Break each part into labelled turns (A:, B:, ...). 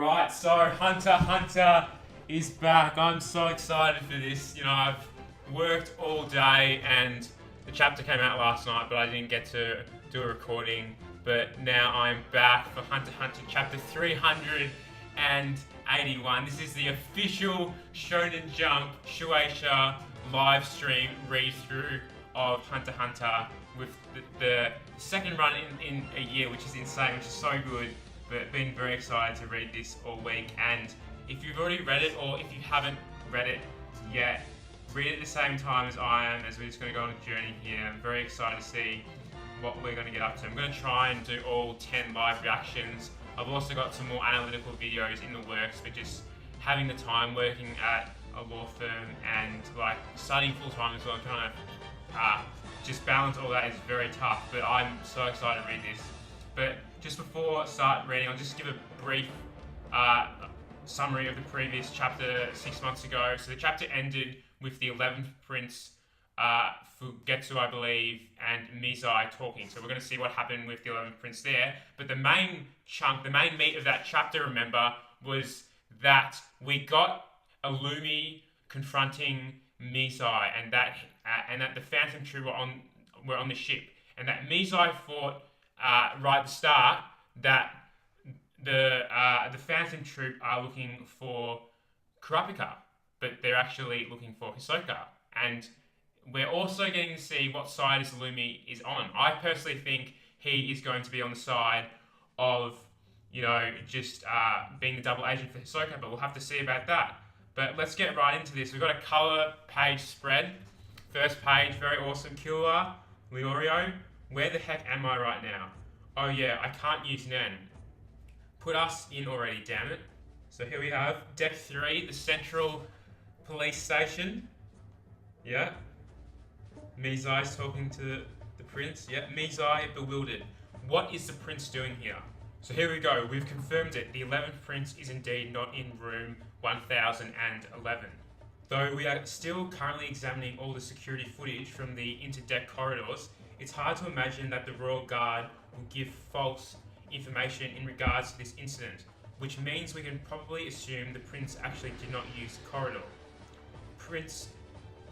A: Alright, so Hunter x Hunter is back. I'm so excited for this. You know, I've worked all day and the chapter came out last night, but I didn't get to do a recording. But now I'm back for Hunter x Hunter chapter 381. This is the official Shonen Jump Shueisha live stream read-through of Hunter x Hunter with the second run in a year, which is insane, which is so good. But been very excited to read this all week. And if you've already read it, or if you haven't read it yet, read it at the same time as I am, as we're just going to go on a journey here. I'm very excited to see what we're going to get up to. I'm going to try and do all 10 live reactions. I've also got some more analytical videos in the works, but just having the time working at a law firm and like studying full time as well, trying to just balance all that is very tough. But I'm so excited to read this. But just before I start reading, I'll just give a brief summary of the previous chapter 6 months ago. So the chapter ended with the 11th Prince, Fugetsu, I believe, and Mizai talking. So we're going to see what happened with the 11th Prince there. But the main chunk, the main meat of that chapter, remember, was that we got Illumi confronting Mizai, and that the Phantom Troop were on the ship, and that Mizai thought right at the start that the Phantom Troop are looking for Kurapika, but they're actually looking for Hisoka. And we're also getting to see what side Illumi is on. I personally think he is going to be on the side of, you know, just being the double agent for Hisoka, but we'll have to see about that. But let's get right into this. We've got a color page spread. First page, very awesome. Killer, Leorio. Where the heck am I right now? Oh yeah, I can't use Nen. Put us in already, damn it. So here we have Deck 3, the Central Police Station. Yeah. Mizai's talking to the Prince. Yeah, Mizai bewildered. What is the Prince doing here? So here we go, we've confirmed it. The 11th Prince is indeed not in room 1011. Though we are still currently examining all the security footage from the inter-deck corridors, it's hard to imagine that the Royal Guard will give false information in regards to this incident, which means we can probably assume the Prince actually did not use the corridor. Prince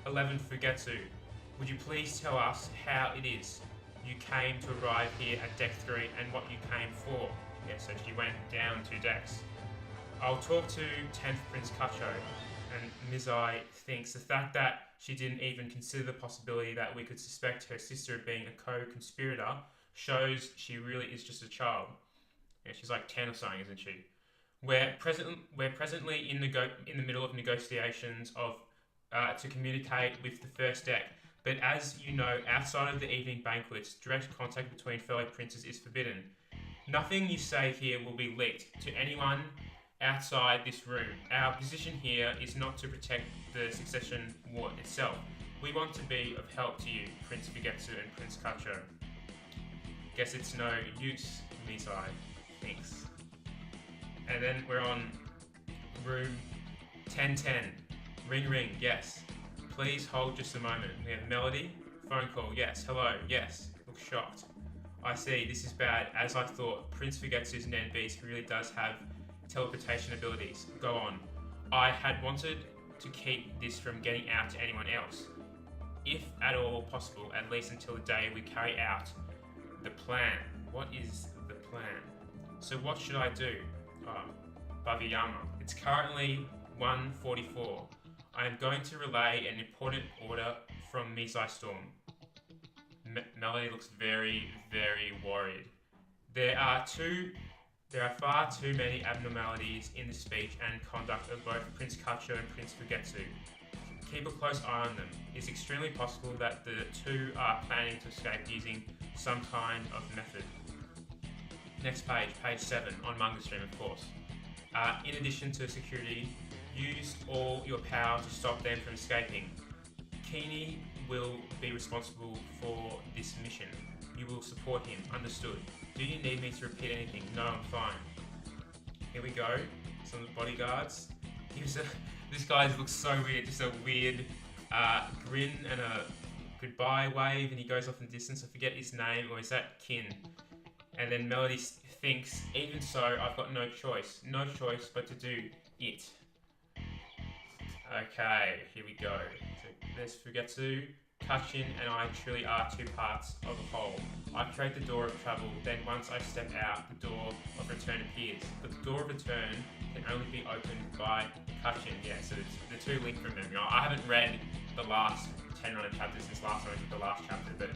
A: 11 Fugetsu, would you please tell us how it is you came to arrive here at Deck 3 and what you came for? Yeah, so she went down 2 decks. I'll talk to 10th Prince Kacho, and Mizai thinks the fact that she didn't even consider the possibility that we could suspect her sister of being a co-conspirator shows she really is just a child. Yeah, she's like 10 or something, isn't she? We're presently in the middle of negotiations to communicate with the first deck. But as you know, outside of the evening banquets, direct contact between fellow princes is forbidden. Nothing you say here will be leaked to anyone outside this room. Our position here is not to protect the succession war itself. We want to be of help to you, Prince Fugetsu and Prince Kacho. Guess it's no use, Mizai thinks. And then we're on room 1010. Ring ring, yes. Please hold just a moment. We have Melody. Phone call, yes. Hello, yes. Looks shocked. I see, this is bad. As I thought, Prince Fugetsu's Nen Beast really does have teleportation abilities. Go on. I had wanted to keep this from getting out to anyone else, if at all possible, at least until the day we carry out the plan. What is the plan? So what should I do? Baviyama. It's currently 1:44. I am going to relay an important order from Mizai Storm. Melody looks very, very worried. There are far too many abnormalities in the speech and conduct of both Prince Kacho and Prince Fugetsu. Keep a close eye on them. It's extremely possible that the two are planning to escape using some kind of method. Next page, page 7, on Manga Stream, of course. In addition to security, use all your power to stop them from escaping. Kini will be responsible for this mission. You will support him, understood. Do you need me to repeat anything? No, I'm fine. Here we go, some of the bodyguards. This guy looks so weird, just a weird grin and a goodbye wave, and he goes off in the distance. I forget his name, or is that Kin? And then Melody thinks, even so, I've got no choice but to do it. Okay, here we go. So let's Fugetsu. Kachin and I truly are two parts of a whole. I create the door of travel, then once I step out, the door of return appears. But the door of return can only be opened by Kachin. Yeah, so the two link from memory. I haven't read the last 10 running chapters since last time I did the last chapter, but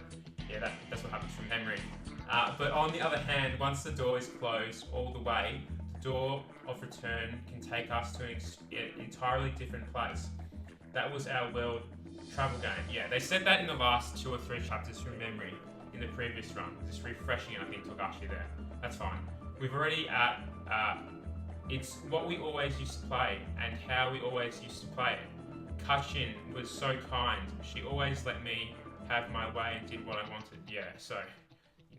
A: yeah, that's what happens from memory. But on the other hand, once the door is closed all the way, the door of return can take us to an entirely different place. That was our world travel game. Yeah, they said that in the last 2 or 3 chapters from memory in the previous run. Just refreshing it, I think, Togashi there. That's fine. We've already it's what we always used to play and how we always used to play it. Kachin was so kind. She always let me have my way and did what I wanted. Yeah, so,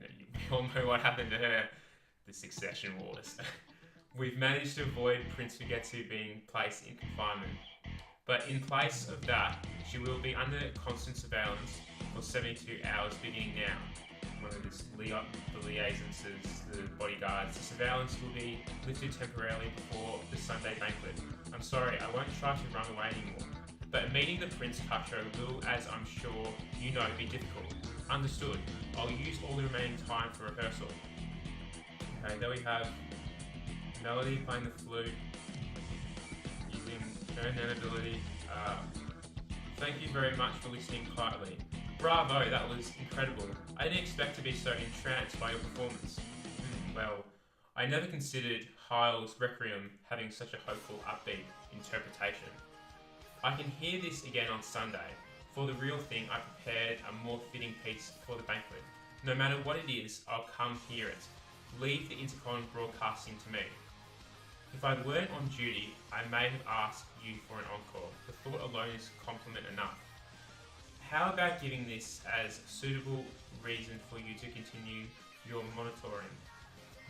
A: we all know what happened to her. The Succession Wars. We've managed to avoid Prince Fugetsu being placed in confinement. But in place of that, she will be under constant surveillance for 72 hours beginning now. One of the liaisons, the bodyguards. The surveillance will be lifted temporarily before the Sunday banquet. I'm sorry, I won't try to run away anymore. But meeting the Prince Kacho will, as I'm sure you know, be difficult. Understood. I'll use all the remaining time for rehearsal. Okay, there we have Melody playing the flute, using her nan ability. Thank you very much for listening quietly. Bravo, that was incredible. I didn't expect to be so entranced by your performance. Well, I never considered Hyle's Requiem having such a hopeful, upbeat interpretation. I can hear this again on Sunday. For the real thing, I prepared a more fitting piece for the banquet. No matter what it is, I'll come hear it. Leave the intercom broadcasting to me. If I weren't on duty, I may have asked you for an encore. The thought alone is compliment enough. How about giving this as a suitable reason for you to continue your monitoring?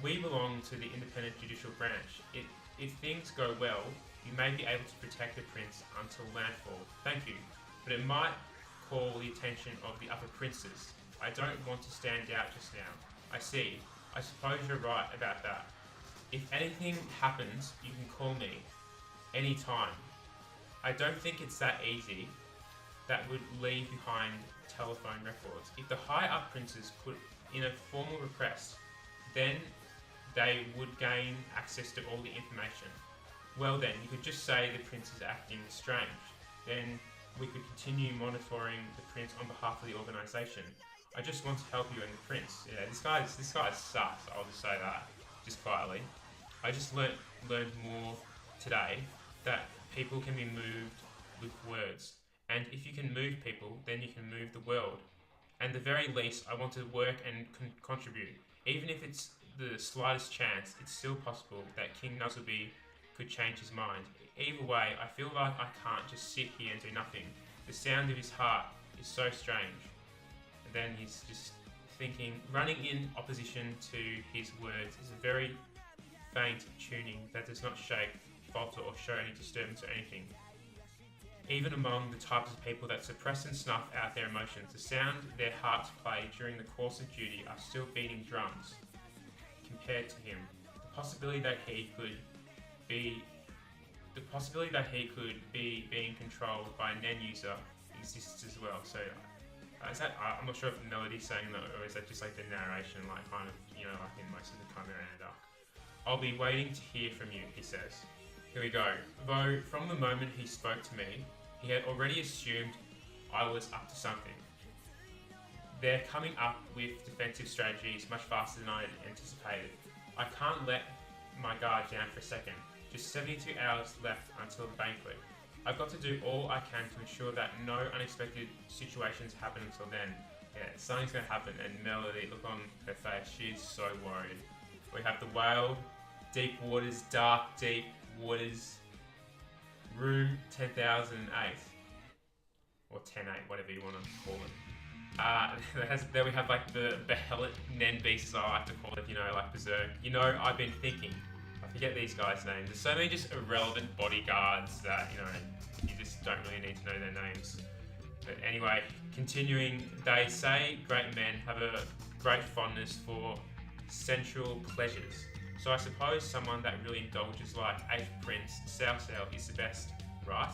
A: We belong to the independent judicial branch. If things go well, you may be able to protect the prince until landfall. Thank you. But it might call the attention of the upper princes. I don't want to stand out just now. I see. I suppose you're right about that. If anything happens, you can call me anytime. I don't think it's that easy. That would leave behind telephone records. If the high-up princes put in a formal request, then they would gain access to all the information. Well then, you could just say the prince is acting strange. Then we could continue monitoring the prince on behalf of the organisation. I just want to help you and the prince. Yeah, this guy sucks. I'll just say that, just quietly. I just learned more today that people can be moved with words. And if you can move people, then you can move the world. And at the very least, I want to work and contribute. Even if it's the slightest chance, it's still possible that King Nuzzleby could change his mind. Either way, I feel like I can't just sit here and do nothing. The sound of his heart is so strange. And then he's just thinking, running in opposition to his words is a very faint tuning that does not shake, falter or show any disturbance or anything. Even among the types of people that suppress and snuff out their emotions, the sound their hearts play during the course of duty are still beating drums compared to him. The possibility that he could be being controlled by a Nen user exists as well. So I'm not sure if the melody's saying that, or is that just like the narration, like kind of, like in most of the time around up. I'll be waiting to hear from you, he says. Here we go. Though from the moment he spoke to me, he had already assumed I was up to something. They're coming up with defensive strategies much faster than I had anticipated. I can't let my guard down for a second. Just 72 hours left until the banquet. I've got to do all I can to ensure that no unexpected situations happen until then. Yeah, something's going to happen, and Melody, look on her face, she's so worried. We have the whale, deep waters, dark, deep waters, room 10,008, or 10-8, whatever you want to call it. There we have like the behelit Nen beasts, I like to call it, like Berserk. I've been thinking, I forget these guys' names. There's so many just irrelevant bodyguards that, you just don't really need to know their names. But anyway, continuing, they say great men have a great fondness for sensual pleasures. So I suppose someone that really indulges like 8th Prince Cao Cao is the best, right?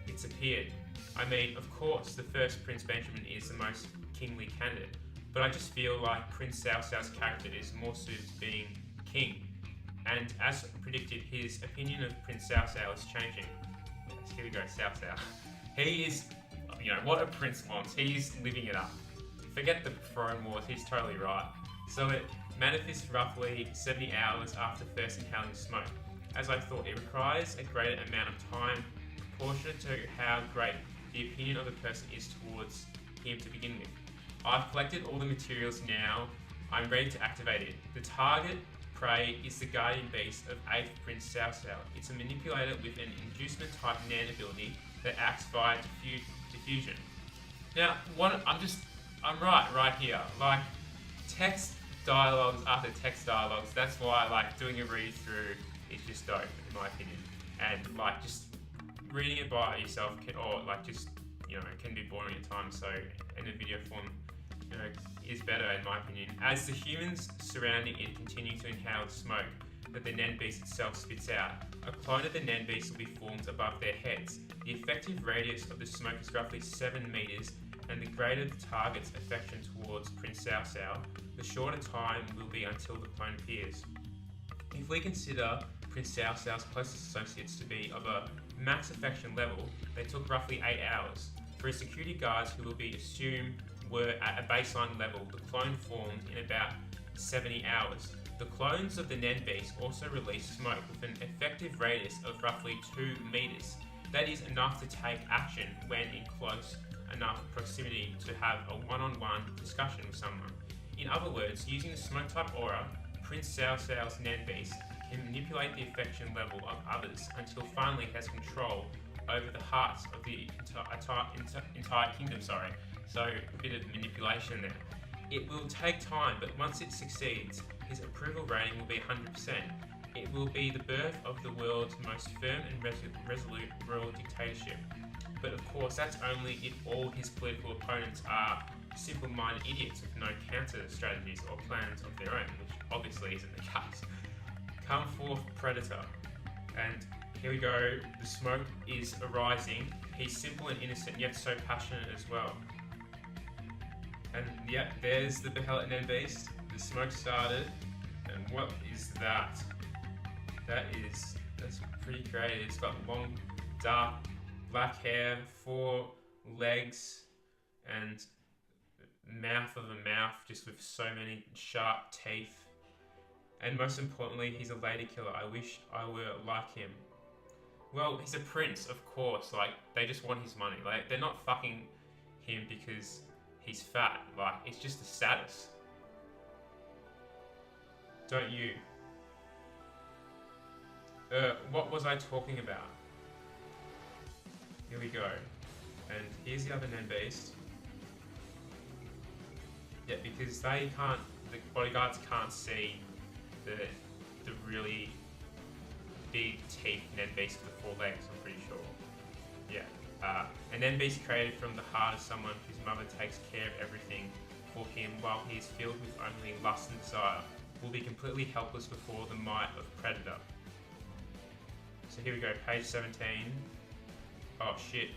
A: It's appeared. I mean, of course, the first Prince Benjamin is the most kingly candidate, but I just feel like Prince Cao Cao's character is more suited to being king. And as predicted, his opinion of Prince Cao Cao is changing. Yes, here we go, Cao Cao. He is, what a prince wants. He's living it up. Forget the throne wars, he's totally right. So it manifests roughly 70 hours after first inhaling smoke. As I thought, it requires a greater amount of time proportionate to how great the opinion of a person is towards him to begin with. I've collected all the materials now, I'm ready to activate it. The target prey is the guardian beast of 8th Prince Cao Cao. It's a manipulator with an inducement type Nan ability that acts via diffusion. Now, I'm right here. Like, text dialogues after text dialogues, that's why like doing a read through is just dope in my opinion. And like just reading it by yourself can be boring at times, so in a video form is better in my opinion. As the humans surrounding it continue to inhale the smoke that the Nen Beast itself spits out, a clone of the Nen Beast will be formed above their heads. The effective radius of the smoke is roughly 7 meters, and the greater the target's affection towards Prince Cao Cao, the shorter time will be until the clone appears. If we consider Prince Cao Cao's closest associates to be of a max affection level, they took roughly 8 hours. For his security guards, who will be assumed were at a baseline level, the clone formed in about 70 hours. The clones of the Nen Beast also release smoke with an effective radius of roughly 2 meters. That is enough to take action when in close enough proximity to have a one-on-one discussion with someone. In other words, using the smoke type aura, Prince Cao Cao's Nen Beast can manipulate the affection level of others until finally it has control over the hearts of the entire kingdom. So a bit of manipulation there. It will take time, but once it succeeds, his approval rating will be 100%. It will be the birth of the world's most firm and resolute royal dictatorship. But of course, that's only if all his political opponents are simple-minded idiots with no counter strategies or plans of their own, which obviously isn't the case. Come forth, Predator. And here we go, the smoke is arising. He's simple and innocent, yet so passionate as well. And yeah, there's the Behelit Nen Beast. The smoke started, and what is that? That's pretty great. It's got long, dark, black hair, 4 legs, and mouth of a mouth just with so many sharp teeth. And most importantly, he's a lady killer. I wish I were like him. Well, he's a prince, of course. Like, they just want his money. Like, they're not fucking him because he's fat. Like, it's just a status. Don't you? What was I talking about? Here we go. And here's the other Nen Beast. Yeah, because the bodyguards can't see the really big teeth Nen Beast with the 4 legs, I'm pretty sure. Yeah. A Nen Beast created from the heart of someone whose mother takes care of everything for him while he is filled with only lust and desire, will be completely helpless before the might of Predator. So here we go, page 17. Oh shit.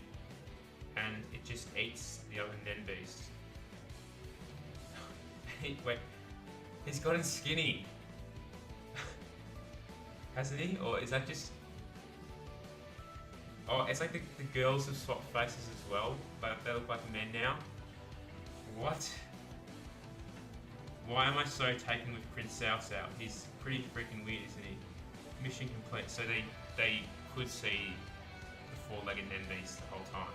A: And it just eats the other Nen Beast. Wait, he's gotten skinny. Hasn't he? Or is that just... Oh, it's like the girls have swapped faces as well, but they look like men now. What? Why am I so taken with Prince Cao Cao? He's pretty freaking weird, isn't he? Mission complete. So they could see the 4-legged Nen Beast the whole time.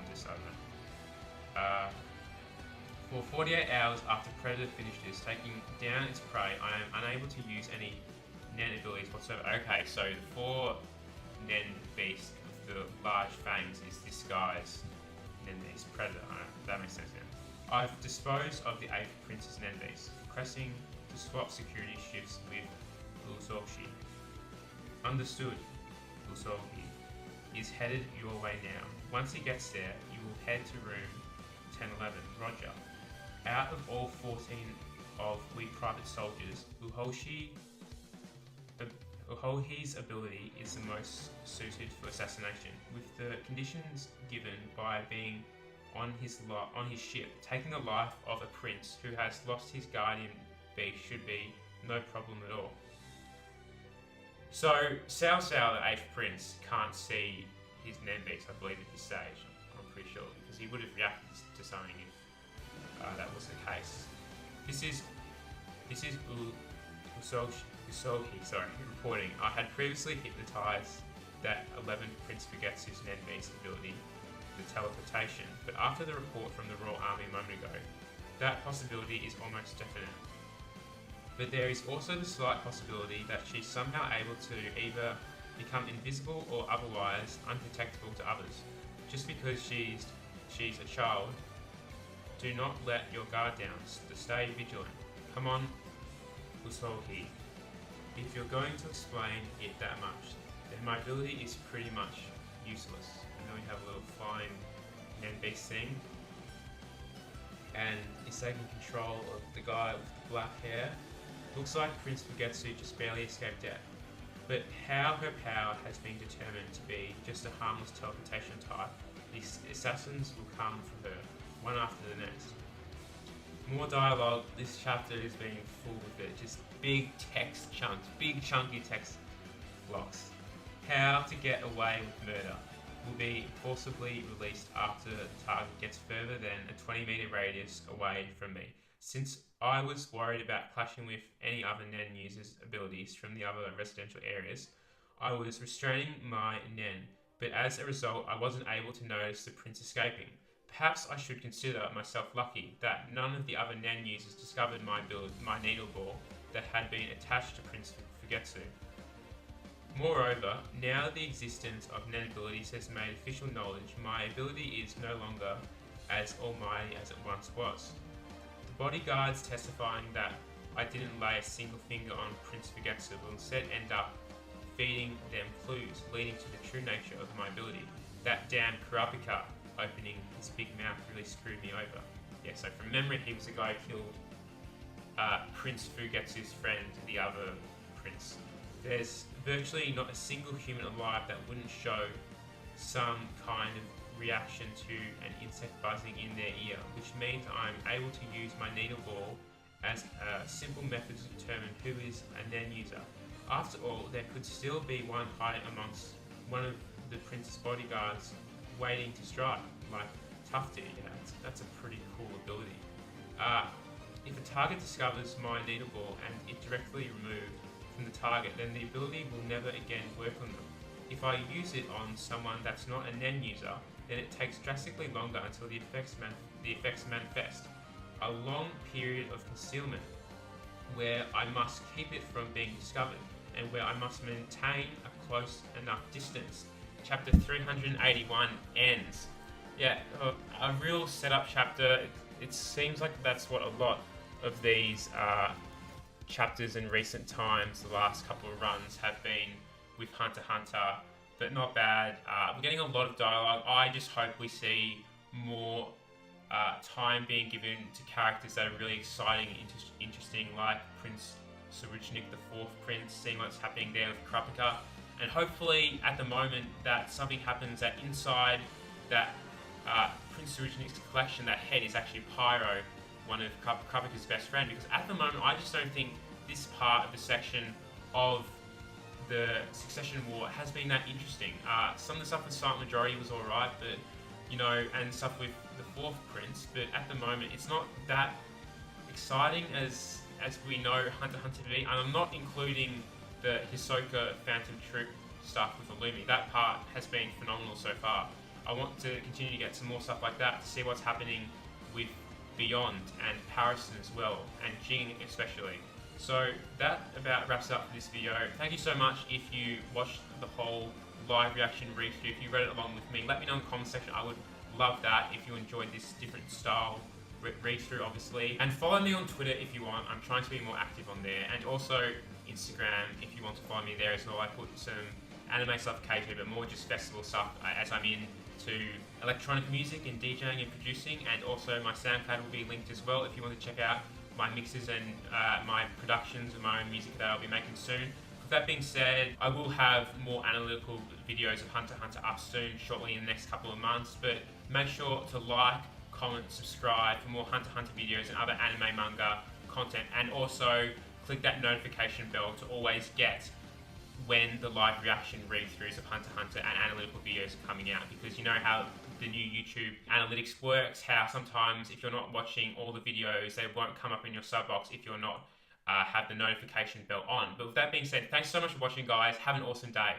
A: Just over. For 48 hours after Predator finishes taking down its prey, I am unable to use any Nen abilities whatsoever. Okay, so the 4 Nen Beast with the large fangs is disguised Nen Beast Predator. That makes sense now. I've disposed of the 8th Prince's Nen Beast, pressing to swap security shifts with Lusoshi. Understood. Lusoshi is headed your way now. Once he gets there, you will head to room 1011. Roger. Out of all 14 of weak private soldiers, Uhohi's ability is the most suited for assassination, with the conditions given by being on his ship. Taking the life of a prince who has lost his guardian beast should be no problem at all. So Cao Cao, the 8th prince, can't see his Nen beast, I believe, at this stage. I'm pretty sure, because he would have reacted to something if that was the case. This is Usohi, reporting. I had previously hypnotized that 11th Prince Fugetsu's Nen beast ability, the teleportation, but after the report from the Royal Army a moment ago, that possibility is almost definite. But there is also the slight possibility that she's somehow able to either become invisible or otherwise undetectable to others. Just because she's a child, do not let your guard down. Stay vigilant. Come on, Usohi. If you're going to explain it that much, then my ability is pretty much useless. And then we have a little flying Nen beast thing. And it's taking control of the guy with the black hair. Looks like Prince Fugetsu just barely escaped death. But how her power has been determined to be just a harmless teleportation type, these assassins will come for her, one after the next. More dialogue. This chapter is being full of it. Just big text chunks, big chunky text blocks. How to get away with murder will be forcibly released after the target gets further than a 20-meter radius away from me. Since I was worried about clashing with any other Nen users' abilities from the other residential areas, I was restraining my Nen, but as a result I wasn't able to notice the prince escaping. Perhaps I should consider myself lucky that none of the other Nen users discovered my needle ball that had been attached to Prince Fugetsu. Moreover, now the existence of Nen abilities has made official knowledge, my ability is no longer as almighty as it once was. The bodyguards testifying that I didn't lay a single finger on Prince Fugetsu will instead end up feeding them clues leading to the true nature of my ability. That damn Kurapika opening his big mouth really screwed me over. Yeah, so from memory he was the guy who killed Prince Fugetsu's friend, the other prince. There's virtually not a single human alive that wouldn't show some kind of reaction to an insect buzzing in their ear, which means I'm able to use my needle ball as a simple method to determine who is a Nen user. After all, there could still be one hiding amongst one of the prince's bodyguards waiting to strike, like Tufty. Yeah, that's a pretty cool ability. If a target discovers my needle ball and it directly removed from the target, then the ability will never again work on them. If I use it on someone that's not a Nen user, then it takes drastically longer until the effects manifest. A long period of concealment where I must keep it from being discovered and where I must maintain a close enough distance. Chapter 381 ends. Yeah, a real setup chapter. It seems like that's what a lot of these chapters in recent times, the last couple of runs, have been with Hunter x Hunter, but not bad. We're getting a lot of dialogue. I just hope we see more time being given to characters that are really exciting and interesting, like Prince Suruchnik, the 4th prince, seeing what's happening there with Kurapika. And hopefully, at the moment, that something happens that inside that Prince Suruchnik's collection, that head is actually Pyro, one of Kurapika's best friend. Because at the moment, I just don't think this part of the section of the Succession War has been that interesting. Some of the stuff with Silent Majority was alright, but and stuff with the 4th prince. But at the moment, it's not that exciting as we know Hunter x Hunter to be. And I'm not including the Hisoka Phantom Troop stuff with Illumi. That part has been phenomenal so far. I want to continue to get some more stuff like that to see what's happening with Beyond and Harrison as well, and Jing especially. So that about wraps up this video. Thank you so much if you watched the whole live reaction read-through. If you read it along with me, let me know in the comment section. I would love that if you enjoyed this different style read-through, obviously. And follow me on Twitter if you want. I'm trying to be more active on there. And also Instagram if you want to follow me there as well. I put some anime stuff occasionally, but more just festival stuff as I'm into electronic music and DJing and producing. And also my SoundCloud will be linked as well if you want to check out my mixes and my productions and my own music that I'll be making soon. With that being said, I will have more analytical videos of Hunter x Hunter up soon, shortly in the next couple of months, but make sure to like, comment, subscribe for more Hunter x Hunter videos and other anime manga content, and also click that notification bell to always get when the live reaction read-throughs of Hunter x Hunter and analytical videos are coming out, because you know how the new YouTube analytics works, how sometimes if you're not watching all the videos, they won't come up in your sub box if you're not have the notification bell on. But with that being said, thanks so much for watching, guys. Have an awesome day.